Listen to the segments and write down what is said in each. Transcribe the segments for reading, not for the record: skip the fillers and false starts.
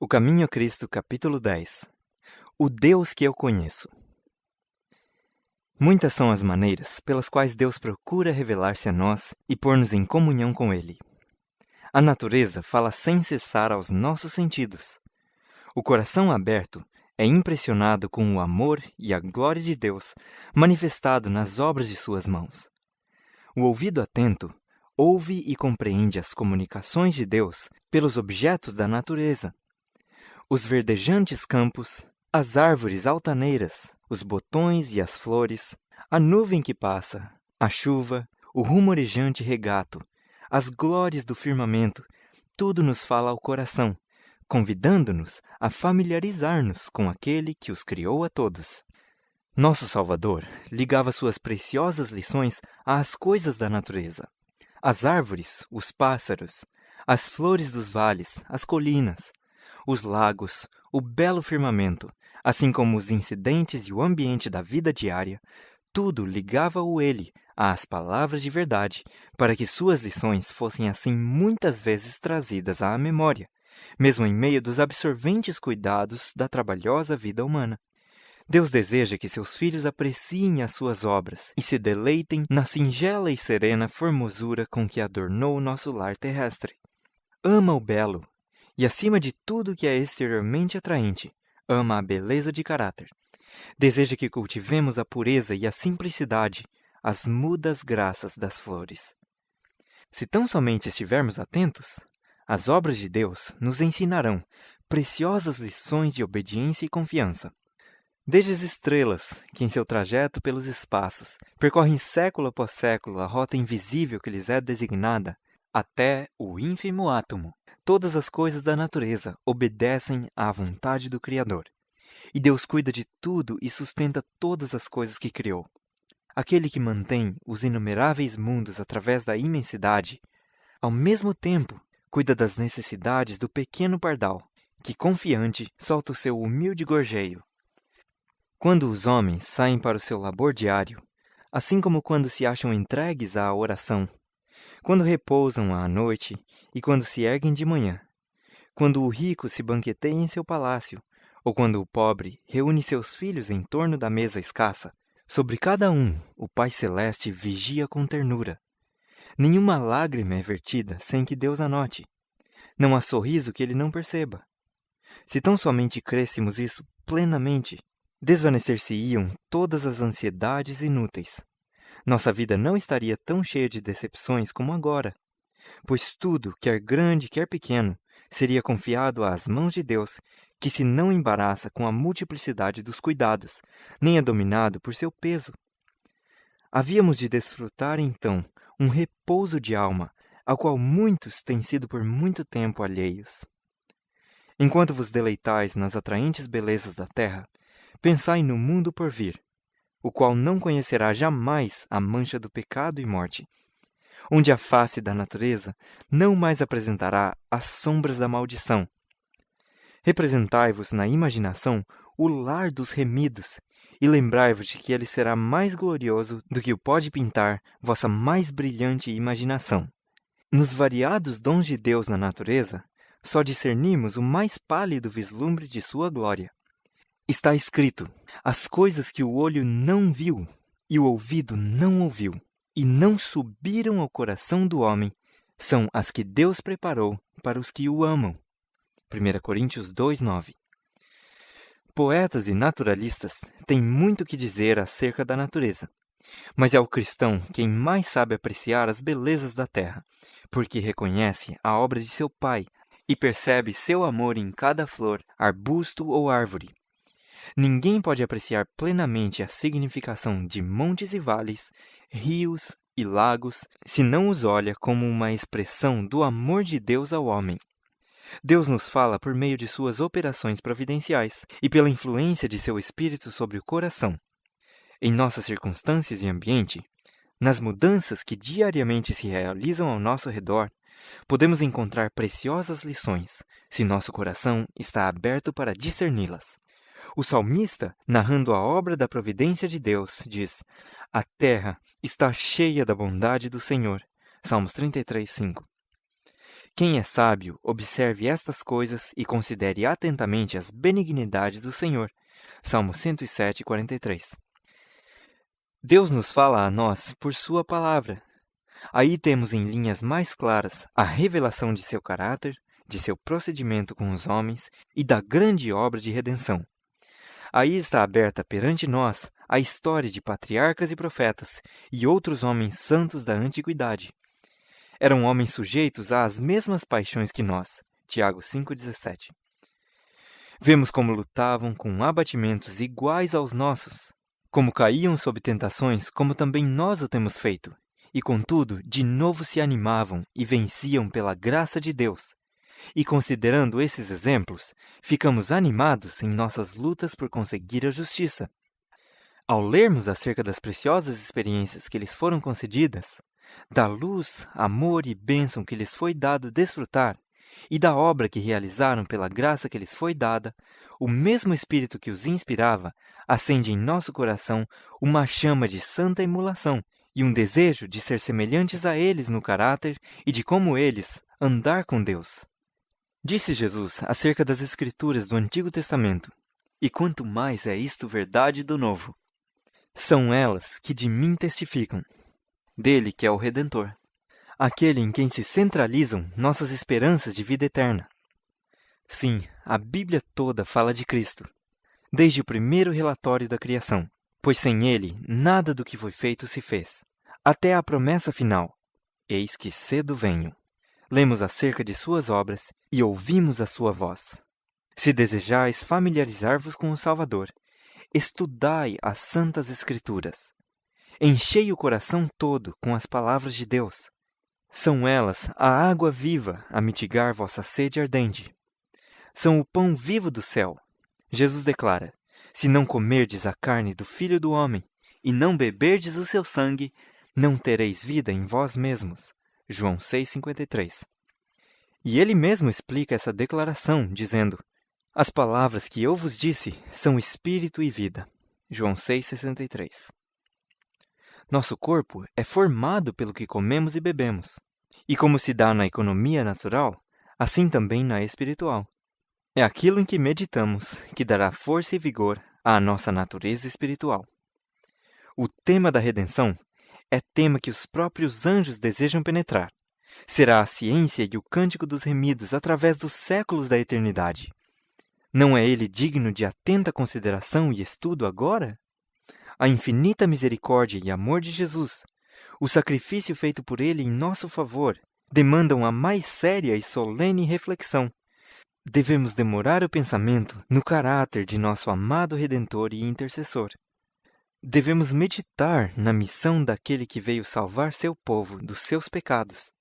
O Caminho a Cristo, capítulo 10. O Deus que eu conheço. Muitas são as maneiras pelas quais Deus procura revelar-se a nós e pôr-nos em comunhão com Ele. A natureza fala sem cessar aos nossos sentidos. O coração aberto é impressionado com o amor e a glória de Deus manifestado nas obras de suas mãos. O ouvido atento ouve e compreende as comunicações de Deus pelos objetos da natureza. Os verdejantes campos, as árvores altaneiras, os botões e as flores, a nuvem que passa, a chuva, o rumorejante regato, as glórias do firmamento, tudo nos fala ao coração, convidando-nos a familiarizar-nos com aquele que os criou a todos. Nosso Salvador ligava suas preciosas lições às coisas da natureza. As árvores, os pássaros, as flores dos vales, as colinas, os lagos, o belo firmamento, assim como os incidentes e o ambiente da vida diária, tudo ligava-o ele às palavras de verdade, para que suas lições fossem assim muitas vezes trazidas à memória, mesmo em meio dos absorventes cuidados da trabalhosa vida humana. Deus deseja que seus filhos apreciem as suas obras e se deleitem na singela e serena formosura com que adornou o nosso lar terrestre. Ama o belo, e acima de tudo que é exteriormente atraente, ama a beleza de caráter. Deseja que cultivemos a pureza e a simplicidade, as mudas graças das flores. Se tão somente estivermos atentos, as obras de Deus nos ensinarão preciosas lições de obediência e confiança. Desde as estrelas, que em seu trajeto pelos espaços percorrem século após século a rota invisível que lhes é designada, até o ínfimo átomo, todas as coisas da natureza obedecem à vontade do Criador. E Deus cuida de tudo e sustenta todas as coisas que criou. Aquele que mantém os inumeráveis mundos através da imensidade, ao mesmo tempo cuida das necessidades do pequeno pardal, que confiante solta o seu humilde gorjeio. Quando os homens saem para o seu labor diário, assim como quando se acham entregues à oração, quando repousam à noite e quando se erguem de manhã, quando o rico se banqueteia em seu palácio, ou quando o pobre reúne seus filhos em torno da mesa escassa, sobre cada um o Pai Celeste vigia com ternura. Nenhuma lágrima é vertida sem que Deus a note. Não há sorriso que ele não perceba. Se tão somente crêssemos isso plenamente, desvanecer-se-iam todas as ansiedades inúteis. Nossa vida não estaria tão cheia de decepções como agora, pois tudo, quer grande, quer pequeno, seria confiado às mãos de Deus, que se não embaraça com a multiplicidade dos cuidados, nem é dominado por seu peso. Havíamos de desfrutar, então, um repouso de alma, ao qual muitos têm sido por muito tempo alheios. Enquanto vos deleitais nas atraentes belezas da terra, pensai no mundo por vir, o qual não conhecerá jamais a mancha do pecado e morte, onde a face da natureza não mais apresentará as sombras da maldição. Representai-vos na imaginação o lar dos remidos, e lembrai-vos de que ele será mais glorioso do que o pode pintar vossa mais brilhante imaginação. Nos variados dons de Deus na natureza, só discernimos o mais pálido vislumbre de sua glória. Está escrito: as coisas que o olho não viu e o ouvido não ouviu, e não subiram ao coração do homem, são as que Deus preparou para os que o amam. 1 Coríntios 2:9. Poetas e naturalistas têm muito que dizer acerca da natureza, mas é o cristão quem mais sabe apreciar as belezas da terra, porque reconhece a obra de seu Pai e percebe seu amor em cada flor, arbusto ou árvore. Ninguém pode apreciar plenamente a significação de montes e vales, rios e lagos, se não os olha como uma expressão do amor de Deus ao homem. Deus nos fala por meio de suas operações providenciais e pela influência de seu Espírito sobre o coração. Em nossas circunstâncias e ambiente, nas mudanças que diariamente se realizam ao nosso redor, podemos encontrar preciosas lições, se nosso coração está aberto para discerni-las. O salmista, narrando a obra da providência de Deus, diz: a terra está cheia da bondade do Senhor. Salmos 33:5. Quem é sábio, observe estas coisas e considere atentamente as benignidades do Senhor. Salmo 107, 43. Deus nos fala a nós por sua palavra. Aí temos em linhas mais claras a revelação de seu caráter, de seu procedimento com os homens e da grande obra de redenção. Aí está aberta perante nós a história de patriarcas e profetas e outros homens santos da antiguidade. Eram homens sujeitos às mesmas paixões que nós. Tiago 5,17. Vemos como lutavam com abatimentos iguais aos nossos, como caíam sob tentações como também nós o temos feito, e contudo de novo se animavam e venciam pela graça de Deus. E considerando esses exemplos, ficamos animados em nossas lutas por conseguir a justiça. Ao lermos acerca das preciosas experiências que lhes foram concedidas, da luz, amor e bênção que lhes foi dado desfrutar, e da obra que realizaram pela graça que lhes foi dada, o mesmo Espírito que os inspirava acende em nosso coração uma chama de santa emulação e um desejo de ser semelhantes a eles no caráter e de como eles andar com Deus. Disse Jesus acerca das Escrituras do Antigo Testamento: "E quanto mais é isto verdade do Novo, são elas que de mim testificam, dele que é o Redentor, aquele em quem se centralizam nossas esperanças de vida eterna." Sim, a Bíblia toda fala de Cristo, desde o primeiro relatório da criação, pois sem ele nada do que foi feito se fez, até a promessa final: "Eis que cedo venho." Lemos acerca de suas obras e ouvimos a sua voz. Se desejais familiarizar-vos com o Salvador, estudai as Santas Escrituras. Enchei o coração todo com as palavras de Deus. São elas a água viva a mitigar vossa sede ardente. São o pão vivo do céu. Jesus declara: "Se não comerdes a carne do Filho do Homem e não beberdes o seu sangue, não tereis vida em vós mesmos." João 6,53. E ele mesmo explica essa declaração, dizendo: "As palavras que eu vos disse são espírito e vida." João 6,63. Nosso corpo é formado pelo que comemos e bebemos. E como se dá na economia natural, assim também na espiritual. É aquilo em que meditamos que dará força e vigor à nossa natureza espiritual. O tema da redenção é tema que os próprios anjos desejam penetrar. Será a ciência e o cântico dos remidos através dos séculos da eternidade. Não é ele digno de atenta consideração e estudo agora? A infinita misericórdia e amor de Jesus, o sacrifício feito por ele em nosso favor, demandam a mais séria e solene reflexão. Devemos demorar o pensamento no caráter de nosso amado Redentor e Intercessor. Devemos meditar na missão daquele que veio salvar seu povo dos seus pecados.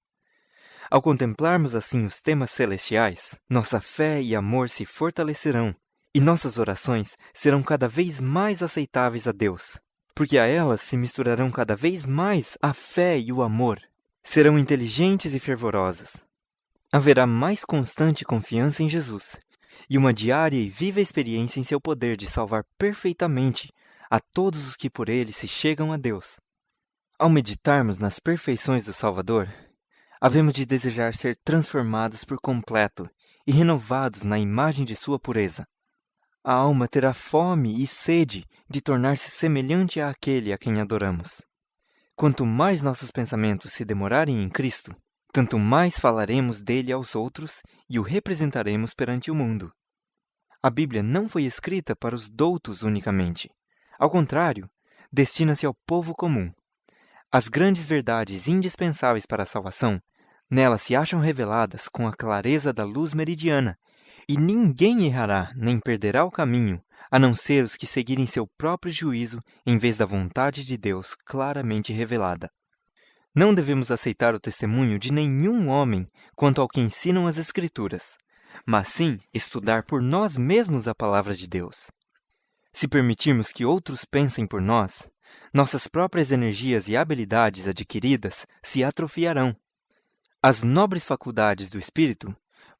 Ao contemplarmos assim os temas celestiais, nossa fé e amor se fortalecerão, e nossas orações serão cada vez mais aceitáveis a Deus, porque a elas se misturarão cada vez mais a fé e o amor. Serão inteligentes e fervorosas. Haverá mais constante confiança em Jesus, e uma diária e viva experiência em seu poder de salvar perfeitamente a todos os que por ele se chegam a Deus. Ao meditarmos nas perfeições do Salvador, havemos de desejar ser transformados por completo e renovados na imagem de sua pureza. A alma terá fome e sede de tornar-se semelhante àquele a quem adoramos. Quanto mais nossos pensamentos se demorarem em Cristo, tanto mais falaremos dele aos outros e o representaremos perante o mundo. A Bíblia não foi escrita para os doutos unicamente. Ao contrário, destina-se ao povo comum. As grandes verdades indispensáveis para a salvação, nela se acham reveladas com a clareza da luz meridiana, e ninguém errará nem perderá o caminho, a não ser os que seguirem seu próprio juízo em vez da vontade de Deus claramente revelada. Não devemos aceitar o testemunho de nenhum homem quanto ao que ensinam as Escrituras, mas sim estudar por nós mesmos a palavra de Deus. Se permitirmos que outros pensem por nós, nossas próprias energias e habilidades adquiridas se atrofiarão. As nobres faculdades do espírito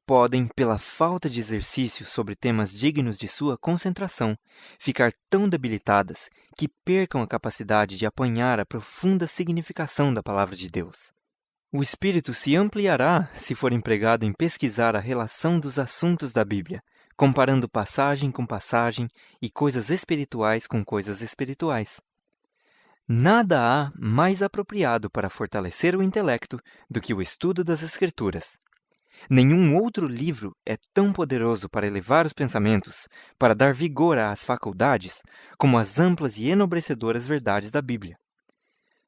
podem, pela falta de exercício sobre temas dignos de sua concentração, ficar tão debilitadas que percam a capacidade de apanhar a profunda significação da palavra de Deus. O espírito se ampliará se for empregado em pesquisar a relação dos assuntos da Bíblia, comparando passagem com passagem e coisas espirituais com coisas espirituais. Nada há mais apropriado para fortalecer o intelecto do que o estudo das Escrituras. Nenhum outro livro é tão poderoso para elevar os pensamentos, para dar vigor às faculdades, como as amplas e enobrecedoras verdades da Bíblia.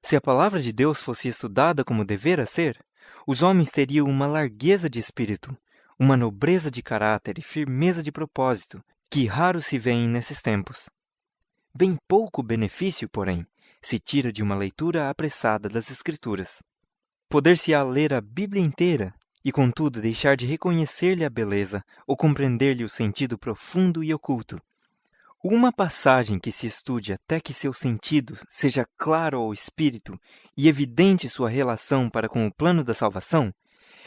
Se a palavra de Deus fosse estudada como devera ser, os homens teriam uma largueza de espírito, uma nobreza de caráter e firmeza de propósito, que raro se vêem nesses tempos. Bem pouco benefício, porém, se tira de uma leitura apressada das Escrituras. Poder-se-á ler a Bíblia inteira e, contudo, deixar de reconhecer-lhe a beleza ou compreender-lhe o sentido profundo e oculto. Uma passagem que se estude até que seu sentido seja claro ao espírito e evidente sua relação para com o plano da salvação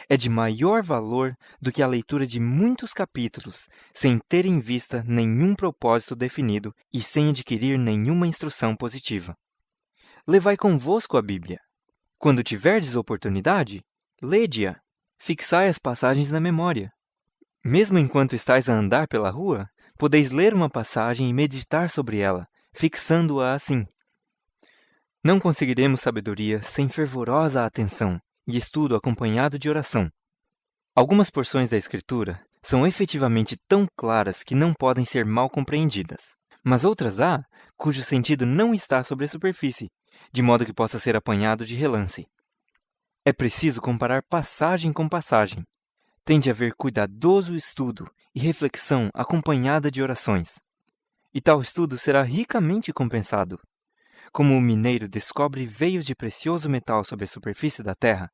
é de maior valor do que a leitura de muitos capítulos sem ter em vista nenhum propósito definido e sem adquirir nenhuma instrução positiva. Levai convosco a Bíblia. Quando tiverdes oportunidade, lede-a. Fixai as passagens na memória. Mesmo enquanto estais a andar pela rua, podeis ler uma passagem e meditar sobre ela, fixando-a assim. Não conseguiremos sabedoria sem fervorosa atenção e estudo acompanhado de oração. Algumas porções da Escritura são efetivamente tão claras que não podem ser mal compreendidas, mas outras há cujo sentido não está sobre a superfície, de modo que possa ser apanhado de relance. É preciso comparar passagem com passagem. Tem de haver cuidadoso estudo e reflexão acompanhada de orações. E tal estudo será ricamente compensado. Como o mineiro descobre veios de precioso metal sobre a superfície da terra,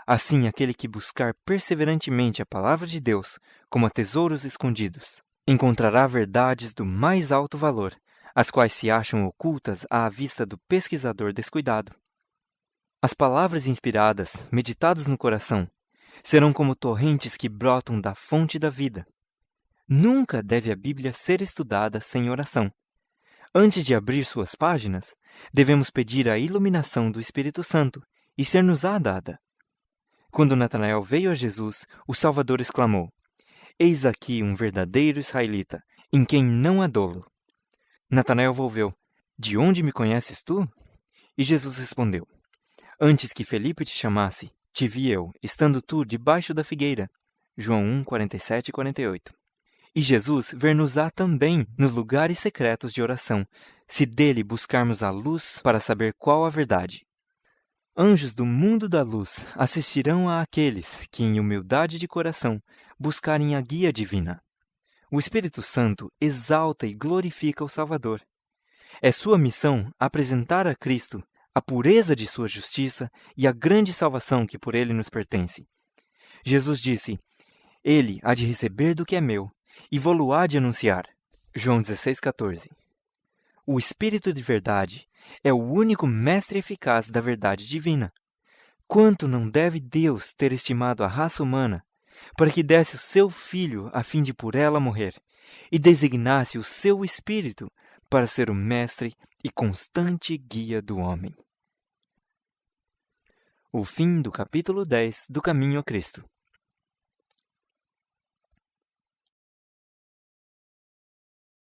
assim aquele que buscar perseverantemente a palavra de Deus como a tesouros escondidos, encontrará verdades do mais alto valor, as quais se acham ocultas à vista do pesquisador descuidado. As palavras inspiradas, meditadas no coração, serão como torrentes que brotam da fonte da vida. Nunca deve a Bíblia ser estudada sem oração. Antes de abrir suas páginas, devemos pedir a iluminação do Espírito Santo e ser-nos-á dada. Quando Natanael veio a Jesus, o Salvador exclamou: Eis aqui um verdadeiro israelita, em quem não há dolo. Natanael volveu: De onde me conheces tu? E Jesus respondeu: Antes que Felipe te chamasse, te vi eu, estando tu debaixo da figueira. João 1, 47 e 48. E Jesus ver-nos-á também nos lugares secretos de oração, se dele buscarmos a luz para saber qual a verdade. Anjos do mundo da luz assistirão a aqueles que, em humildade de coração, buscarem a guia divina. O Espírito Santo exalta e glorifica o Salvador. É sua missão apresentar a Cristo a pureza de sua justiça e a grande salvação que por ele nos pertence. Jesus disse: Ele há de receber do que é meu, e vô-lo-á de anunciar. João 16,14. O Espírito de verdade é o único mestre eficaz da verdade divina. Quanto não deve Deus ter estimado a raça humana, para que desse o seu Filho a fim de por ela morrer, e designasse o seu Espírito para ser o mestre e constante guia do homem. O fim do capítulo 10 do Caminho a Cristo.